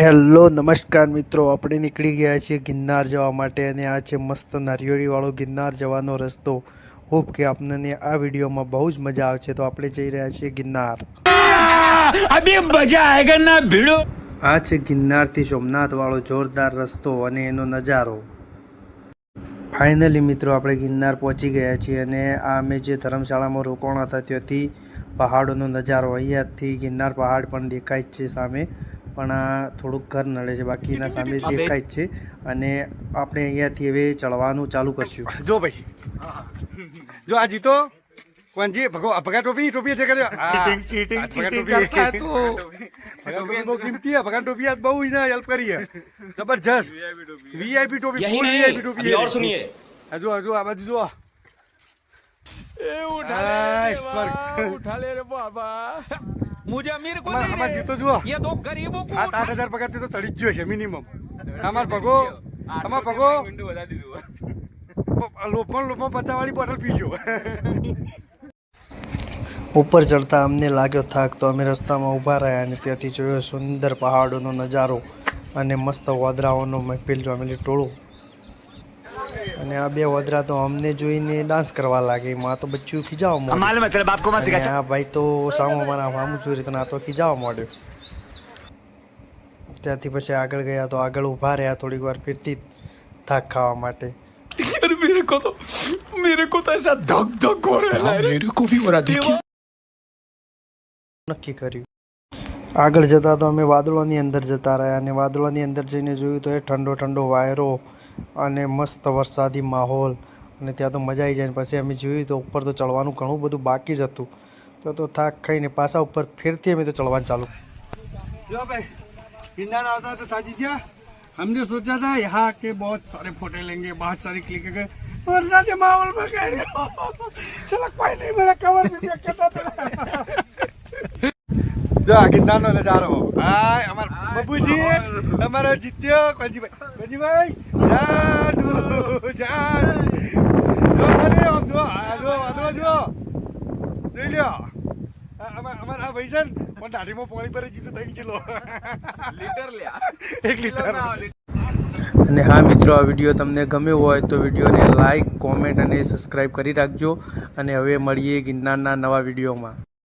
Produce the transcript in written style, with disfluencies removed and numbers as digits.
Hello નમસ્કાર મિત્રો, આપણે નીકળી ગયા છીએ ગિરનાર જવા માટે અને આ છે મસ્ત નારિયેળીવાળો ગિરનાર જવાનો રસ્તો. હોપ કે આપણને આ વિડીયોમાં બહુ જ મજા આવશે. તો આપણે જઈ રહ્યા છીએ ગિરનાર. અભી મજા આયેગા ના ભીડો. આ છે ગિરનારથી સોમનાથ વાળો જોરદાર રસ્તો અને એનો નજારો. ફાઇનલી મિત્રો આપણે ગિરનાર પહોંચી ગયા છીએ અને આ અમે જે ધર્મશાળામાં રોકાણા હતા ત્યાંથી પહાડોનો નજારો. અહીંયાથી ગિરનાર પહાડ પણ દેખાય જ છે સામે, પણ આ થોડુંક ઘર નડે છે, બાકીના સામે દેખાય જ છે. અને આપણે અહીંયાથી હવે ચડવાનું ચાલુ કરશું. જો ભાઈ, જો આ જીતો કોણજી ભગા ટોપી ટોપી છે કરે ચીટિંગ કરતા તો કિંમતી है भगवान टोपी आज बहु इना हेल्प करी है जबरदस्त वीआईपी टोपी फुल वीआईपी टोपी और सुनिए जो आ बाजू जो ए उठा ले रे बाबा मुझे अमीर को नहीं हमार जीतो जो ये तो गरीबों को 8,000 पगार तो चढ़ी જ છે મિનિમમ. અમાર ભગો વિન્ડો બતા દીધું લોપમાં 50 વાળી બોટલ પીજો. ઉપર ચડતા અમને લાગ્યો થાક, તો અમે રસ્તામાં ઊભા રહ્યા અને ત્યાંથી જોયો સુંદર પહાડોનો નજારો અને મસ્ત વાદરાઓનો મહેફિલ જમેલી ટોળું. અને આ બે વાદરા તો અમને જોઈને ડાન્સ કરવા લાગે. માં તો બચ્ચું ખીજાવા માંડ્યું. આ ભાઈ તો સામો મારા મામું જોઈ રીતે આ તો ખીજાવા માંડ્યો. ત્યાંથી પછી આગળ ગયા તો આગળ ઊભા રહ્યા થોડીક વાર ફીરથી થાક ખાવા માટે. मेरे को तो ऐसा धक धक हो रहा है, मेरे को भी हो रहा देखिए. નક્કી કર્યું. આગળ જતા તો અમે વાદળોની અંદર જતા રહ્યા અને વાદળોની અંદર જઈને જોયું તો એ ઠંડો ઠંડો વાયરો અને મસ્ત વરસાદી માહોલ અને ત્યાં તો મજા આવી જાય. પછી અમે જોયું તો ઉપર તો ચડવાનું ઘણું બધું બાકી જ હતું. તો થાક ખાઈને પાછા ઉપર ફેરથી અમે તો ચડવાનું ચાલુ. जो भाई गिरनार आता तो ताजी जी हमने सोचा था यहाँ के बहुत सारे फोटो लेंगे, बहुत सारी क्लिक करेंगे. वरसाद के माहौल में गए चलो कोई नहीं, मेरा कवर भी कहता था. जो गिरनार નો નજારો હાય અમાર બબુજી અમારો જીત્યો કોંજીભાઈ જાન જો ખાલી આમ જો આ જો જોઈ લ્યો. અમાર આ ભાઈ છે ને પણ દાઢીમાં પાણી ભરી જીતું 3 કિલો લીટર લ્યા 1 લીટર. અને હા મિત્રો, આ વિડીયો તમને ગમ્યો હોય તો વિડીયોને લાઈક, કોમેન્ટ અને સબસ્ક્રાઈબ કરી રાખજો. અને હવે મળીએ ગિરનારના નવા વિડીયોમાં.